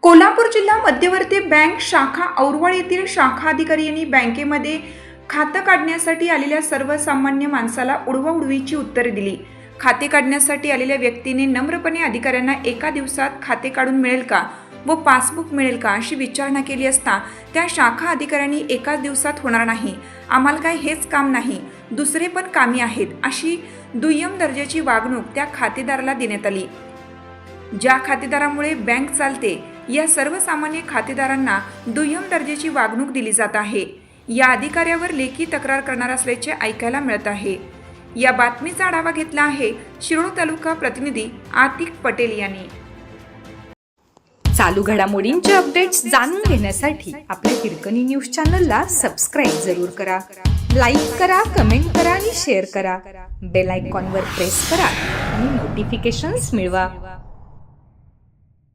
कोल्हापूर जिल्हा मध्यवर्ती बँक शाखा औरवाड येथील शाखा अधिकारी यांनी बँकेमध्ये खातं काढण्यासाठी आलेल्या सर्वसामान्य माणसाला उडवाउडवीची उत्तरे दिली। खाते काढण्यासाठी आलेल्या व्यक्तीने नम्रपणे अधिकाऱ्यांना एका दिवसात खाते काढून मिळेल का व पासबुक मिळेल का अशी विचारणा केली असता त्या शाखा अधिकाऱ्यांनी एकाच दिवसात होणार नाही, आम्हाला काय हेच काम नाही, दुसरे पण कामी आहेत अशी दुय्यम दर्जाची वागणूक त्या खातेदाराला देण्यात आली। ज्या खातेदारामुळे बँक चालते या सर्वसामान्य खातेदारांना दुय्यम दर्जाची वागणूक दिली जात आहे। या अधिकाऱ्यावर लेखी तक्रार करणार असल्याचे ऐकायला मिळत आहे। या बातमीचा आढावा घेतला आहे शिरोळ तालुका प्रतिनिधी आतिक पटेल यांनी। चालू घडामोडींचे अपडेट्स जाणून घेण्यासाठी आपल्या हिरकणी न्यूज चॅनलला सबस्क्राईब जरूर करा, लाईक करा, कमेंट करा आणि शेअर करा। बेल आयकॉनवर प्रेस करा आणि नोटिफिकेशन्स मिळवा।